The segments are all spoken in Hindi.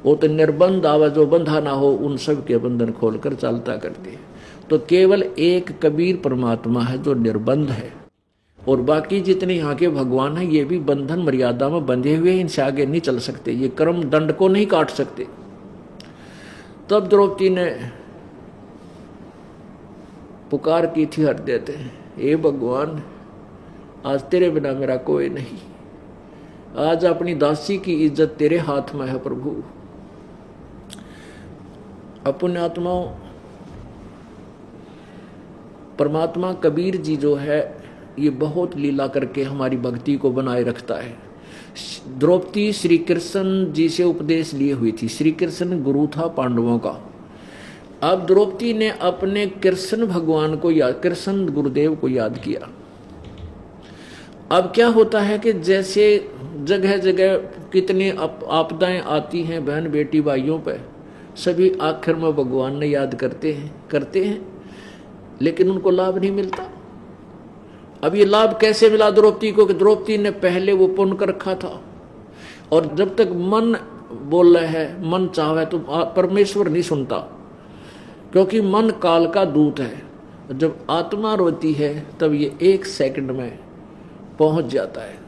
वो तो निर्बंध आवे, जो बंधा ना हो उन सब के बंधन खोलकर चालता करते हैं। तो केवल एक कबीर परमात्मा है जो निर्बंध है, और बाकी जितने यहाँ के भगवान हैं ये भी बंधन मर्यादा में बंधे हुए, इनसे आगे नहीं चल सकते, ये कर्म दंड को नहीं काट सकते। तब द्रौपदी ने पुकार की थी हृदय से, हे भगवान आज तेरे बिना मेरा कोई नहीं, आज अपनी दासी की इज्जत तेरे हाथ में है प्रभु। अपने आत्माओं, परमात्मा कबीर जी जो है ये बहुत लीला करके हमारी भक्ति को बनाए रखता है। द्रौपदी श्री कृष्ण जी से उपदेश लिए हुई थी, श्री कृष्ण गुरु था पांडवों का। अब द्रौपदी ने अपने कृष्ण भगवान को याद, कृष्ण गुरुदेव को याद किया। अब क्या होता है कि जैसे जगह जगह कितने आपदाएं आती हैं बहन बेटी भाइयों पे, सभी आखिर में भगवान ने याद करते हैं, लेकिन उनको लाभ नहीं मिलता। अब ये लाभ कैसे मिला द्रौपदी को कि द्रौपदी ने पहले वो पुण्य कर रखा था, और जब तक मन बोल रहा है, मन चाहे तो परमेश्वर नहीं सुनता, क्योंकि मन काल का दूत है। जब आत्मा रोती है तब ये 1 सेकंड में पहुंच जाता है,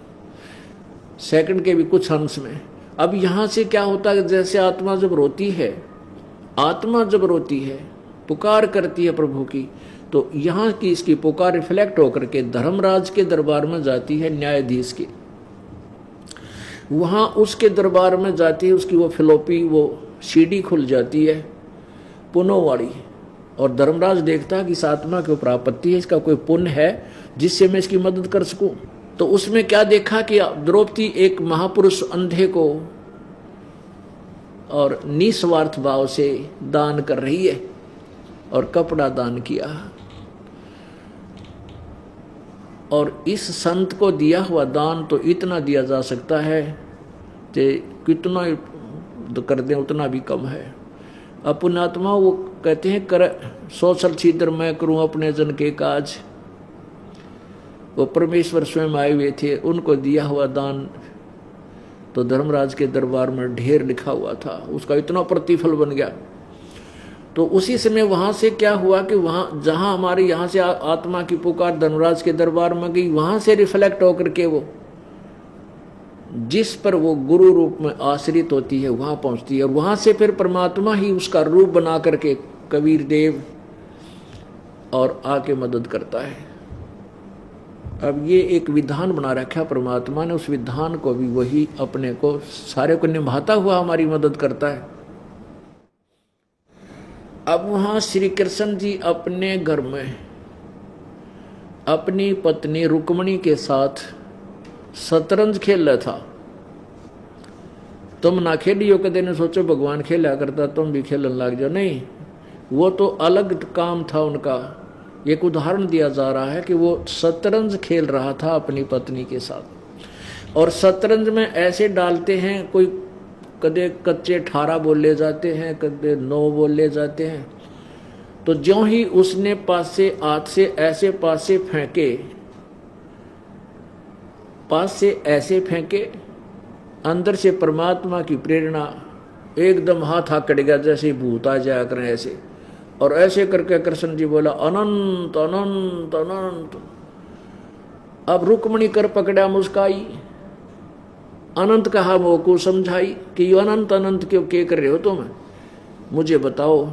सेकंड के भी कुछ अंश में। अब यहां से क्या होता है, जैसे आत्मा जब रोती है, पुकार करती है प्रभु की, तो यहाँ की इसकी पुकार रिफ्लेक्ट होकर के धर्मराज के दरबार में जाती है, न्यायाधीश के, वहाँ उसके दरबार में जाती है, उसकी वो फ्लोपी, वो सीडी खुल जाती है पुनों वाली, और धर्मराज देखता है कि इस आत्मा के ऊपर आपत्ति है, इसका कोई पुण्य है जिससे मैं इसकी मदद कर सकूं। तो उसमें क्या देखा कि द्रौपदी एक महापुरुष अंधे को और निस्वार्थ भाव से दान कर रही है, और कपड़ा दान किया। और इस संत को दिया हुआ दान तो इतना दिया जा सकता है कि कितना कर दें उतना भी कम है। पुण्यात्मा वो कहते हैं, कर सोशल छिद्र मैं करूं अपने जन के काज, वो परमेश्वर स्वयं आए हुए थे, उनको दिया हुआ दान तो धर्मराज के दरबार में ढेर लिखा हुआ था, उसका इतना प्रतिफल बन गया। तो उसी समय वहां से क्या हुआ कि वहां जहां हमारे यहाँ से आत्मा की पुकार धर्मराज के दरबार में गई, वहां से रिफ्लेक्ट होकर के वो जिस पर वो गुरु रूप में आश्रित होती है वहां पहुंचती है, और वहां से फिर परमात्मा ही उसका रूप बना करके कबीर देव और आके मदद करता है। अब ये एक विधान बना रखा परमात्मा ने, उस विधान को भी वही अपने को सारे को निभाता हुआ हमारी मदद करता है। अब वहां श्री कृष्ण जी अपने घर में अपनी पत्नी रुक्मणी के साथ शतरंज खेल रहा था। तुम ना खेलियो, कदे ने सोचो भगवान खेला करता तुम भी खेलने लग जाओ, नहीं, वो तो अलग काम था उनका। एक उदाहरण दिया जा रहा है कि वो शतरंज खेल रहा था अपनी पत्नी के साथ, और शतरंज में ऐसे डालते हैं, कोई कदे कच्चे 18 बोले जाते हैं, कदे 9 बोले जाते हैं। तो ज्यों ही उसने पासे हाथ से ऐसे पासे फेंके, अंदर से परमात्मा की प्रेरणा एकदम हाथ आकड़ गया, जैसे भूत आ जाया करें ऐसे, और ऐसे करके कृष्ण जी बोला अनंत अनंत अनंत। अब रुक्मणी कर पकड़ा, मुस्काई, अनंत कहा वो को समझाई कि ये अनंत अनंत क्यों के कर रहे हो तुम, मुझे बताओ,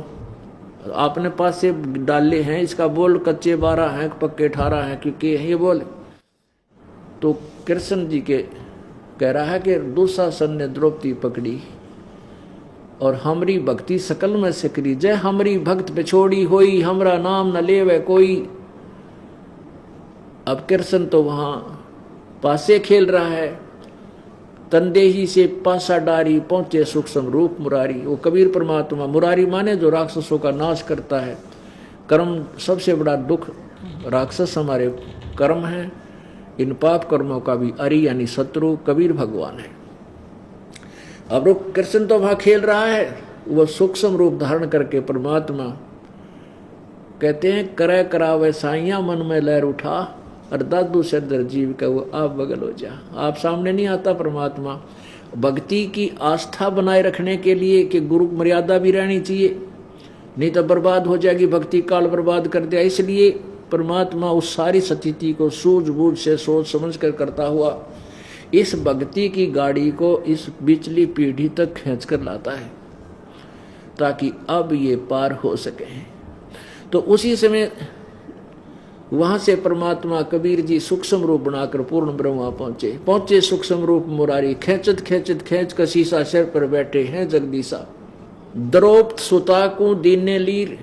आपने पास से डाले हैं, इसका बोल कच्चे 12 हैं पक्के 18 हैं क्योंकि ये बोले। तो कृष्ण जी के कह रहा है कि दुशासन ने द्रौपदी पकड़ी और हमरी भक्ति सकल में से करी, जय हमरी भक्त पे छोड़ी होई, हमरा नाम न लेवे कोई। अब कृष्ण तो वहां पासे खेल रहा है, तंदेही से पासा डारी पहुंचे सूक्ष्म रूप मुरारी। वो कबीर परमात्मा मुरारी माने जो राक्षसों का नाश करता है। कर्म सबसे बड़ा दुख, राक्षस हमारे कर्म है, इन पाप कर्मों का भी अरि यानी शत्रु कबीर भगवान है। अब वो कृष्ण तो वहां खेल रहा है, वह सूक्ष्म रूप धारण करके परमात्मा कहते हैं करे करावे साइया मन में लहर उठा, और दादू सदर जीव का वो आप बगल हो जा। आप सामने नहीं आता परमात्मा, भक्ति की आस्था बनाए रखने के लिए कि गुरु मर्यादा भी रहनी चाहिए, नहीं तो बर्बाद हो जाएगी, भक्ति काल बर्बाद कर दिया। इसलिए परमात्मा उस सारी स्थिति को सूझबूझ से सोच समझ कर करता हुआ इस भक्ति की गाड़ी को इस बिचली पीढ़ी तक खींच कर लाता है ताकि अब ये पार हो सके। तो उसी समय वहां से परमात्मा कबीर जी सूक्ष्म रूप बनाकर पूर्ण ब्रह्मा पहुंचे सूक्ष्म रूप मुरारी, खेचत खेचत खेच कसीसा सिर पर बैठे हैं जगदीसा। द्रौपद सुता को दीने लीर,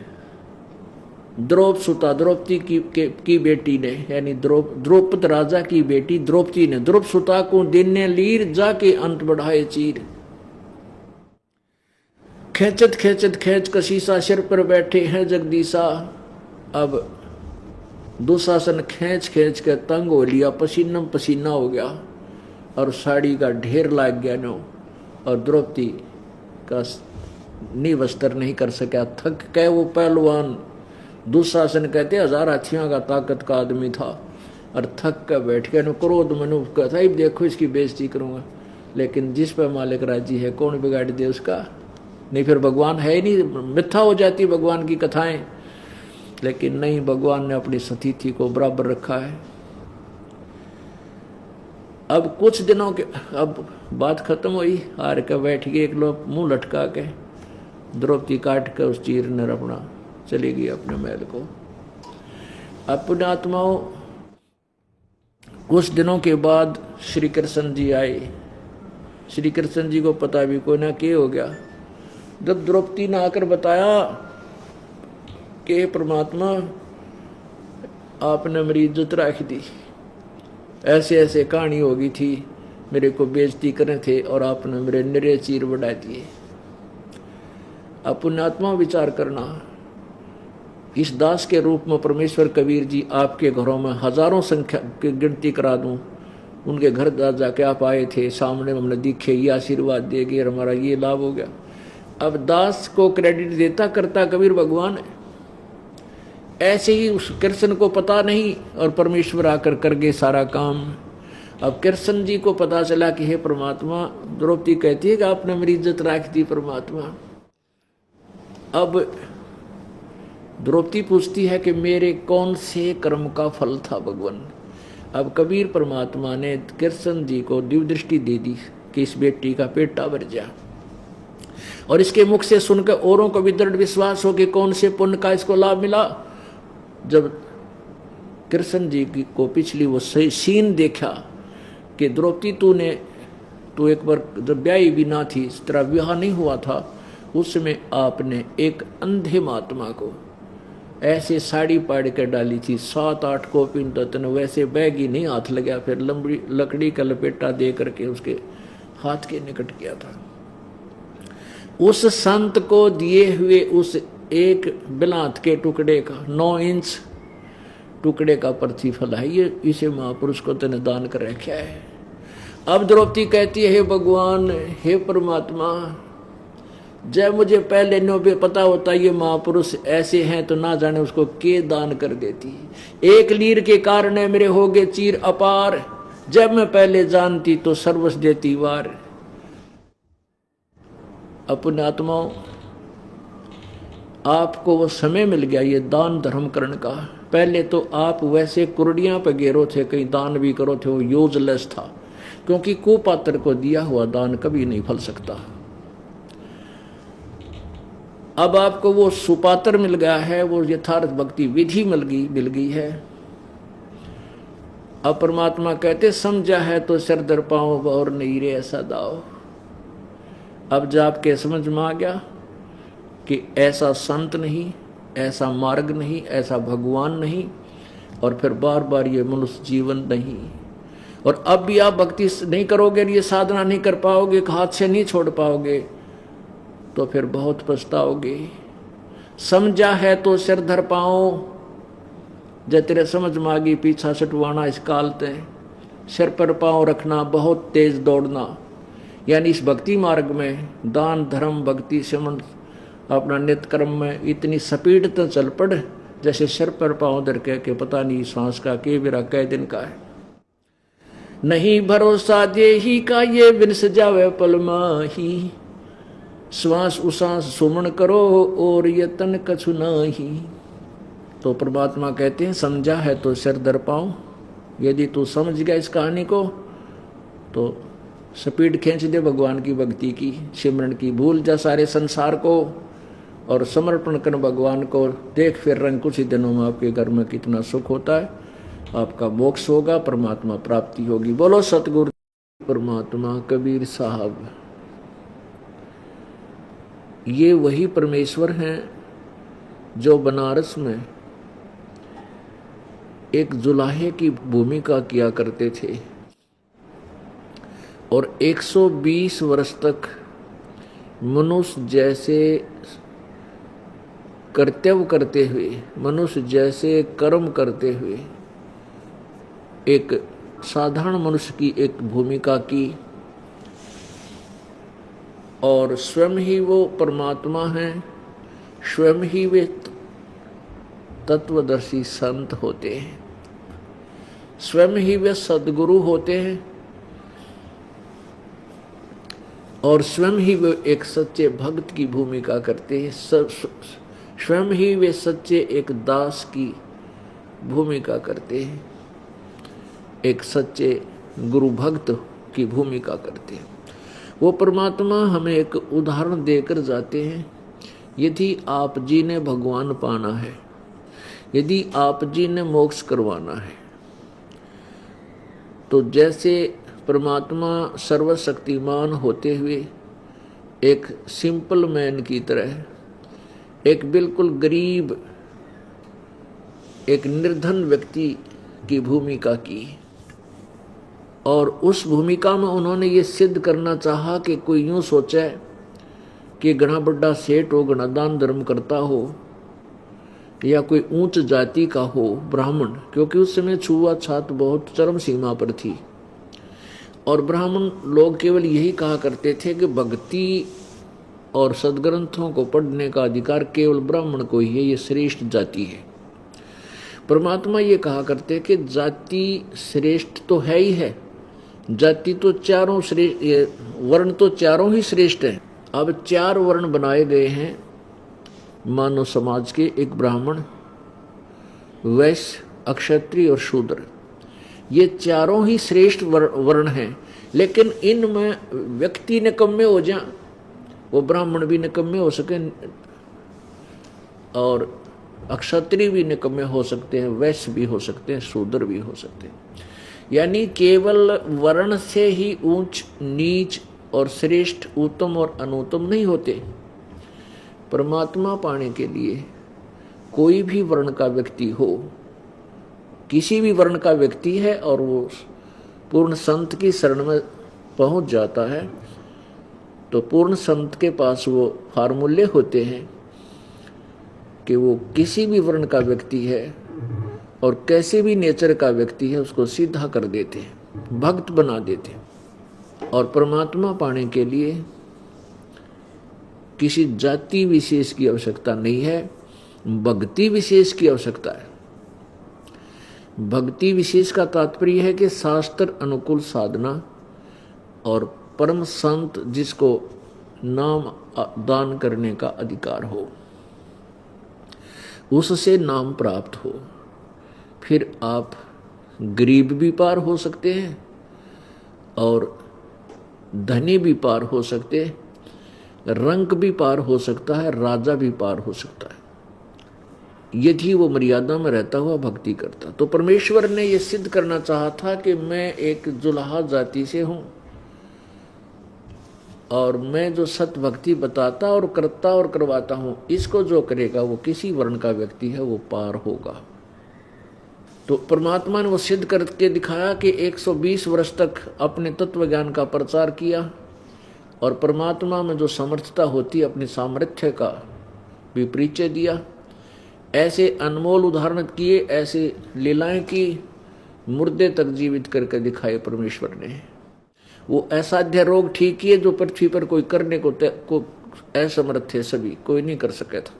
द्रौपद सुता द्रौपदी की बेटी ने, यानी द्रौपद राजा की बेटी द्रौपदी ने द्रौपद सुता को दीने लीर जाके अंत बढ़ाए चीर। खेचत खेचत खेच कसीसा सिर पर बैठे हैं जगदीसा। अब दुशासन खींच खींच के तंग हो लिया, पसीना पसीना हो गया और साड़ी का ढेर लग गया नो, और द्रौपदी का निवस्त्र नहीं कर सका, थक के वो पहलवान। दुशासन कहते 1000 हाथियों का ताकत का आदमी था और थक कर बैठ गया, क्रोध मनु कहता ही देखो इसकी बेइज्जती करूंगा। लेकिन जिस पर मालिक राजी है कौन बिगाड़ दे उसका, नहीं फिर भगवान है ही नहीं, मिथ्या हो जाती भगवान की कथाएं। लेकिन नहीं, भगवान ने अपनी स्थिति को बराबर रखा है। अब कुछ दिनों के अब बात खत्म हुई, हार के बैठ गए, एक लोग मुंह लटका के द्रौपदी काट के उस चीर ने अपना चली गई अपने महल को। अब पुण्यात्माओं कुछ दिनों के बाद श्री कृष्ण जी आए। श्री कृष्ण जी को पता भी कोई ना क्या हो गया। जब द्रौपदी ने आकर बताया कि परमात्मा आपने मेरी इज्जत रख दी, ऐसे ऐसे कहानी हो गई थी, मेरे को बेइज्जती करे थे और आपने मेरे निरे चीर बढ़ा दिए। अब पुण्यात्मा विचार करना, इस दास के रूप में परमेश्वर कबीर जी आपके घरों में हजारों संख्या की गिनती करा दूं, उनके घर जाके आप आए थे, सामने हमने दिखे, ये आशीर्वाद देगी और हमारा ये लाभ हो गया। अब दास को क्रेडिट देता करता कबीर भगवान है। ऐसे ही उस कृष्ण को पता नहीं और परमेश्वर आकर कर गए सारा काम। अब कृष्ण जी को पता चला कि हे परमात्मा, द्रौपदी कहती है कि आपने मेरी इज्जत रख दी परमात्मा। अब द्रौपदी पूछती है कि मेरे कौन से कर्म का फल था भगवान। अब कबीर परमात्मा ने कृष्ण जी को दिव्य दृष्टि दे दी कि इस बेटी का पेटा भर जा, और इसके मुख से सुनकर औरों को भी दृढ़ विश्वास हो कि कौन से पुण्य का इसको लाभ मिला। जब कृष्ण जी को पिछली वो सीन देखा कि द्रौपदी तू एक बार जब ब्याही भी ना थी, इस तरह विवाह नहीं हुआ था, उसमें आपने एक अंधे महात्मा को ऐसे साड़ी पाड़ के डाली थी, 7-8 कोपी तन, वैसे बैग ही नहीं हाथ लगा, फिर लंबी लकड़ी का लपेटा दे करके उसके हाथ के निकट किया था। उस संत को दिए हुए उस एक बिलात के टुकड़े का 9 इंच टुकड़े का प्रतिफल है ये, इसे महापुरुष को तने दान कर रखा है। अब द्रौपदी कहती है, हे भगवान, हे परमात्मा, जब मुझे पहले नो भी पता होता ये महापुरुष ऐसे हैं तो ना जाने उसको के दान कर देती। एक लीर के कारण मेरे हो गए चीर अपार, जब मैं पहले जानती तो सर्वस्व देती वार। अपने आत्माओं, आपको वो समय मिल गया ये दान धर्म करने का। पहले तो आप वैसे कुर्डियां पे घेरो थे, कहीं दान भी करो थे, वो यूजलेस था, क्योंकि कुपात्र को दिया हुआ दान कभी नहीं फल सकता। अब आपको वो सुपात्र मिल गया है, वो यथार्थ भक्ति विधि मिल गई है। अब परमात्मा कहते समझा है तो सिर दर पाओ और नहीं रे ऐसा दाओ। अब जब आपके समझ में आ गया कि ऐसा संत नहीं, ऐसा मार्ग नहीं, ऐसा भगवान नहीं, और फिर बार बार ये मनुष्य जीवन नहीं, और अब भी आप भक्ति नहीं करोगे, ये साधना नहीं कर पाओगे, हाथ से नहीं छोड़ पाओगे, तो फिर बहुत पछताओगे। समझा है तो सिर धर पाओ, जब तेरे समझ में आ गई पीछा छुटवाना इस काल ते, सिर पर पाँव रखना, बहुत तेज दौड़ना, यानी इस भक्ति मार्ग में दान धर्म भक्ति समन अपना नित्य कर्म में इतनी स्पीड तो चल पड़ जैसे सिर पर पाँव धर के पता नहीं सांस का के मेरा कै दिन का है। नहीं भरोसा देही का ये बिनस जावे पल माही, श्वास उसास सुमन करो और ये तन कछु नाही। तो परमात्मा कहते हैं समझा है तो सिर दर पाऊं, यदि तू समझ गया इस कहानी को तो स्पीड खींच दे भगवान की भक्ति की, सिमरन की, भूल जा सारे संसार को और समर्पण कर भगवान को। देख फिर रंग कुछ ही दिनों में आपके घर में कितना सुख होता है, आपका मोक्ष होगा, परमात्मा प्राप्ति होगी। बोलो सतगुरु परमात्मा कबीर साहब। ये वही परमेश्वर हैं जो बनारस में एक जुलाहे की भूमिका किया करते थे और 120 वर्ष तक मनुष्य जैसे कर्तव्य करते हुए, मनुष्य जैसे कर्म करते हुए एक साधारण मनुष्य की एक भूमिका की, और स्वयं ही वो परमात्मा हैं, स्वयं ही वे तत्वदर्शी संत होते हैं, स्वयं ही वे सद्गुरु होते हैं और स्वयं ही वे एक सच्चे भक्त की भूमिका करते हैं, स्वयं ही वे सच्चे एक दास की भूमिका करते हैं, एक सच्चे गुरु भक्त की भूमिका करते हैं। वो परमात्मा हमें एक उदाहरण देकर जाते हैं। यदि आप जी ने भगवान पाना है, यदि आप जी ने मोक्ष करवाना है, तो जैसे परमात्मा सर्वशक्तिमान होते हुए एक सिंपल मैन की तरह, एक बिल्कुल गरीब, एक निर्धन व्यक्ति की भूमिका की, और उस भूमिका में उन्होंने ये सिद्ध करना चाहा कि कोई यूं सोचे कि घना बड़ा सेठ हो, घना दान धर्म करता हो, या कोई ऊंच जाति का हो ब्राह्मण, क्योंकि उस समय छुआछूत बहुत चरम सीमा पर थी और ब्राह्मण लोग केवल यही कहा करते थे कि भक्ति और सदग्रंथों को पढ़ने का अधिकार केवल ब्राह्मण को ही है, ये श्रेष्ठ जाति है। परमात्मा ये कहा करते कि जाति श्रेष्ठ तो है ही है, जाति तो चारों श्रेष्ठ, वर्ण तो चारों ही श्रेष्ठ हैं। अब 4 वर्ण बनाए गए हैं मानव समाज के, एक ब्राह्मण, वैश्य, अक्षत्रिय और शूद्र। ये चारों ही श्रेष्ठ वर्ण हैं, लेकिन इनमें व्यक्ति निकम्मे हो जाए, वो ब्राह्मण भी निकम्मे हो सके और अक्षत्रिय भी निकम्मे हो सकते हैं, वैश्य भी हो सकते हैं, शूद्र भी हो सकते हैं। यानी केवल वर्ण से ही ऊंच नीच और श्रेष्ठ, उत्तम और अनुत्तम नहीं होते। परमात्मा पाने के लिए कोई भी वर्ण का व्यक्ति हो, किसी भी वर्ण का व्यक्ति है और वो पूर्ण संत की शरण में पहुंच जाता है, तो पूर्ण संत के पास वो फार्मूले होते हैं कि वो किसी भी वर्ण का व्यक्ति है और कैसे भी नेचर का व्यक्ति है, उसको सीधा कर देते हैं, भक्त बना देते हैं। और परमात्मा पाने के लिए किसी जाति विशेष की आवश्यकता नहीं है, भक्ति विशेष की आवश्यकता है। भक्ति विशेष का तात्पर्य है कि शास्त्र अनुकूल साधना और परम संत जिसको नाम दान करने का अधिकार हो, उससे नाम प्राप्त हो। फिर आप गरीब भी पार हो सकते हैं और धनी भी पार हो सकते हैं, रंक भी पार हो सकता है, राजा भी पार हो सकता है, यदि वो मर्यादा में रहता हुआ भक्ति करता। तो परमेश्वर ने ये सिद्ध करना चाहा था कि मैं एक जुलाहा जाति से हूं और मैं जो सत्य भक्ति बताता और करता और करवाता हूं, इसको जो करेगा वो किसी वर्ण का व्यक्ति है, वो पार होगा। तो परमात्मा ने वो सिद्ध करके दिखाया कि 120 वर्ष तक अपने तत्व ज्ञान का प्रचार किया और परमात्मा में जो समर्थता होती अपने सामर्थ्य का भी परिचय दिया। ऐसे अनमोल उदाहरण किए, ऐसे लीलाएं की, मुर्दे तक जीवित करके दिखाए परमेश्वर ने। वो असाध्य रोग ठीक किए जो पृथ्वी पर कोई करने को असमर्थ थे, सभी कोई नहीं कर सका था।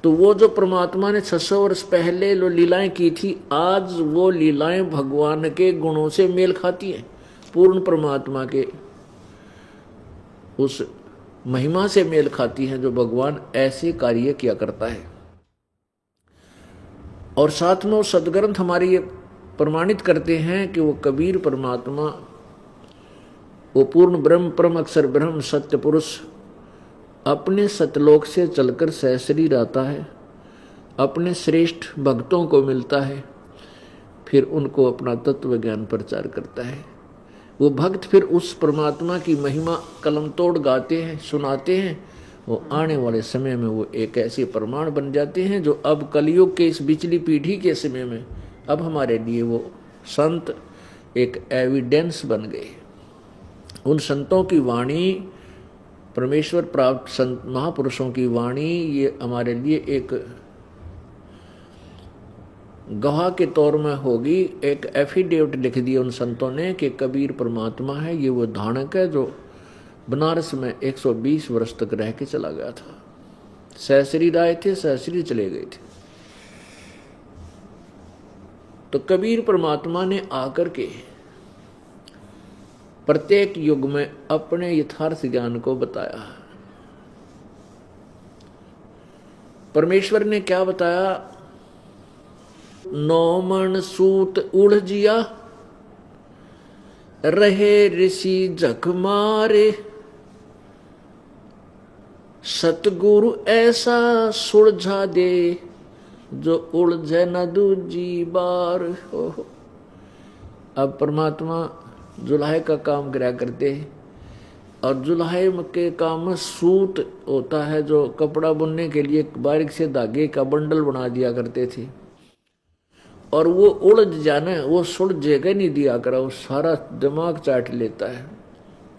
तो वो जो परमात्मा ने 600 वर्ष पहले जो लीलाएं की थी, आज वो लीलाएं भगवान के गुणों से मेल खाती हैं, पूर्ण परमात्मा के उस महिमा से मेल खाती हैं जो भगवान ऐसे कार्य किया करता है। और साथ में वो सदग्रंथ हमारी ये प्रमाणित करते हैं कि वो कबीर परमात्मा, वो पूर्ण ब्रह्म, परम अक्षर ब्रह्म, सत्य पुरुष अपने सतलोक से चलकर सहशरीर आता है, अपने श्रेष्ठ भक्तों को मिलता है, फिर उनको अपना तत्व ज्ञान प्रचार करता है। वो भक्त फिर उस परमात्मा की महिमा कलम तोड़ गाते हैं, सुनाते हैं। वो आने वाले समय में वो एक ऐसे प्रमाण बन जाते हैं जो अब कलयुग के इस बिचली पीढ़ी के समय में अब हमारे लिए वो संत एक एविडेंस बन गए। उन संतों की वाणी, परमेश्वर प्राप्त संत महापुरुषों की वाणी, ये हमारे लिए एक गवाह के तौर में होगी। एक एफिडेविट लिख दिया उन संतों ने कि कबीर परमात्मा है, ये वो धानक है जो बनारस में 120 वर्ष तक रह के चला गया था। सहशरीर आए थे, सहशरीर चले गए थे। तो कबीर परमात्मा ने आकर के प्रत्येक युग में अपने यथार्थ ज्ञान को बताया। परमेश्वर ने क्या बताया? 9 मन सूत उलझिया, रहे ऋषि जख मारे, सतगुरु ऐसा सुलझा दे, जो उलझे न दूजी बार। अब परमात्मा जुलाहे का काम करा करते हैं, और जुलाहे के काम में सूत होता है, जो कपड़ा बुनने के लिए बारीक से धागे का बंडल बना दिया करते थे। और वो उलझ जाना, वो सुलझेगा नहीं दिया करा, वो सारा दिमाग चाट लेता है,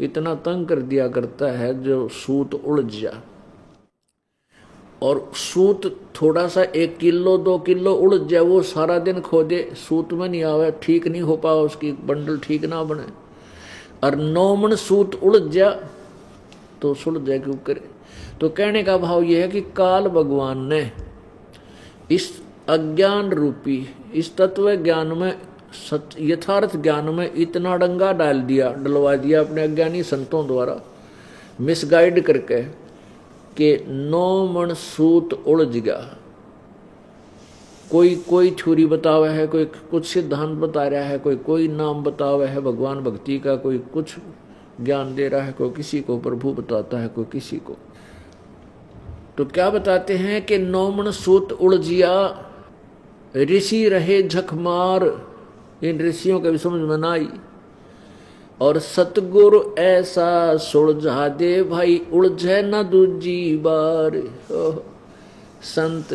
इतना तंग कर दिया करता है जो सूत उलझ जा। और सूत थोड़ा सा 1 किलो 2 किलो उलझ जाए, वो सारा दिन खोदे, सूत में नहीं आवे, ठीक नहीं हो पाओ, उसकी बंडल ठीक ना बने। और 9 मन सूत उलझ जा तो सुलझ जाए क्यों करे। तो कहने का भाव यह है कि काल भगवान ने इस अज्ञान रूपी, इस तत्व ज्ञान में, यथार्थ ज्ञान में इतना डंगा डलवा दिया अपने अज्ञानी संतों द्वारा, मिसगाइड करके, कि 9 मन सूत उलझ गया। कोई थ्योरी बतावा है, कोई कुछ सिद्धांत बता रहा है, कोई नाम बतावा है भगवान भक्ति का, कोई कुछ ज्ञान दे रहा है, कोई किसी को प्रभु बताता है, कोई किसी को। तो क्या बताते हैं कि 9 मन सूत उलझिया, ऋषि रहे झकमार, इन ऋषियों का भी समझ में ना आई। और सतगुरु ऐसा सुलझा दे भाई, उलझे न दूजी बार। संत,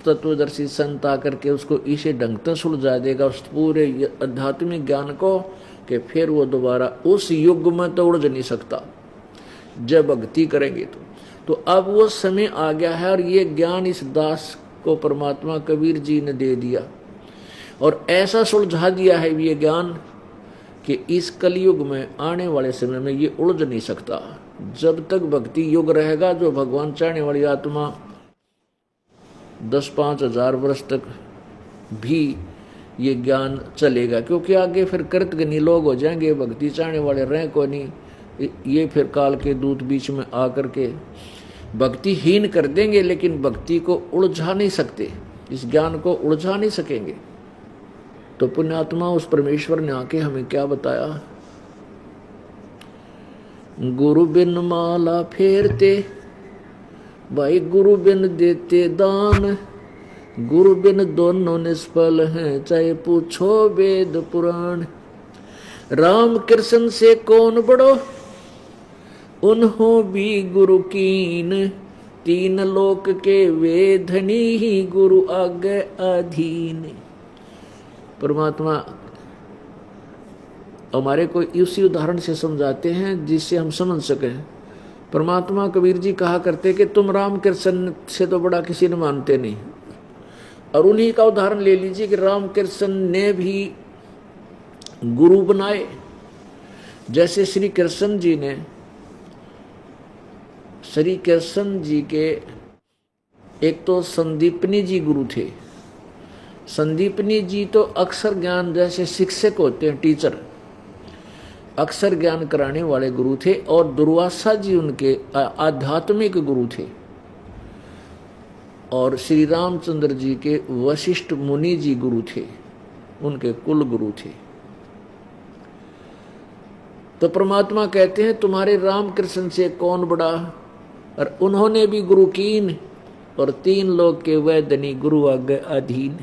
तत्वदर्शी संत आकर के उसको इसे ढंग से सुलझा देगा, उस पूरे आध्यात्मिक ज्ञान को, कि फिर वो दोबारा उस युग में तो उलझ नहीं सकता जब भक्ति करेंगे। तो अब वो समय आ गया है, और ये ज्ञान इस दास को परमात्मा कबीर जी ने दे दिया, और ऐसा सुलझा दिया है ये ज्ञान कि इस कलयुग में आने वाले समय में ये उलझ नहीं सकता। जब तक भक्ति युग रहेगा, जो भगवान चाहने वाली आत्मा 10-5 हजार वर्ष तक भी ये ज्ञान चलेगा, क्योंकि आगे फिर कृतघ्नी लोग हो जाएंगे, भक्ति चाहने वाले रहें को नहीं। ये फिर काल के दूत बीच में आकर के भक्तिहीन कर देंगे, लेकिन भक्ति को उलझा नहीं सकते, इस ज्ञान को उलझा नहीं सकेंगे। तो पुण्यात्मा, उस परमेश्वर ने आके हमें क्या बताया? गुरु बिन माला फेरते भाई, गुरु बिन देते दान, गुरु बिन दोनों निष्फल हैं, चाहे पूछो वेद पुराण। राम कृष्ण से कौन बड़ो, उन्हों भी गुरु कीन, 3 लोक के वेधनी ही गुरु आगे अधीन। परमात्मा हमारे को इसी उदाहरण से समझाते हैं जिससे हम समझ सकें। परमात्मा कबीर जी कहा करते कि तुम राम कृष्ण से तो बड़ा किसी ने मानते नहीं, और उन्हीं का उदाहरण ले लीजिए कि राम कृष्ण ने भी गुरु बनाए। जैसे श्री कृष्ण जी ने, श्री कृष्ण जी के एक तो संदीपनी जी गुरु थे। संदीपनी जी तो अक्षर ज्ञान जैसे शिक्षक होते हैं, टीचर, अक्षर ज्ञान कराने वाले गुरु थे। और दुर्वासा जी उनके आध्यात्मिक गुरु थे। और श्री रामचंद्र जी के वशिष्ठ मुनि जी गुरु थे, उनके कुल गुरु थे। तो परमात्मा कहते हैं तुम्हारे रामकृष्ण से कौन बड़ा। और उन्होंने भी गुरु कीन, और 3 लोग के वैदनी गुरु आज्ञा अधीन।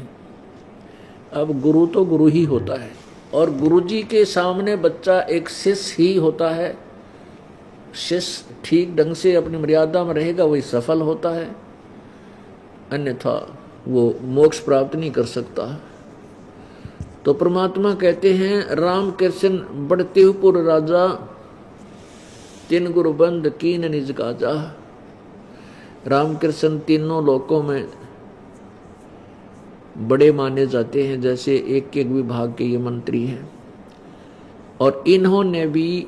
अब गुरु तो गुरु ही होता है, और गुरु जी के सामने बच्चा एक शिष्य ही होता है। शिष्य ठीक ढंग से अपनी मर्यादा में रहेगा वही सफल होता है, अन्यथा वो मोक्ष प्राप्त नहीं कर सकता। तो परमात्मा कहते हैं राम कृष्ण बड़तेहुपुर राजा, 3 गुरु बंद कीन निज काजा। रामकृष्ण तीनों लोकों में बड़े माने जाते हैं, जैसे एक एक विभाग के ये मंत्री हैं। और इन्होंने भी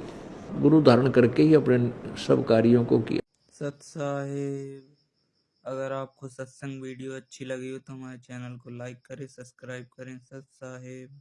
गुरु धारण करके ही अपने सब कार्यों को किया। सत साहेब, अगर आपको सत्संग वीडियो अच्छी लगी हो तो हमारे चैनल को लाइक करें, सब्सक्राइब करें। सत साहेब।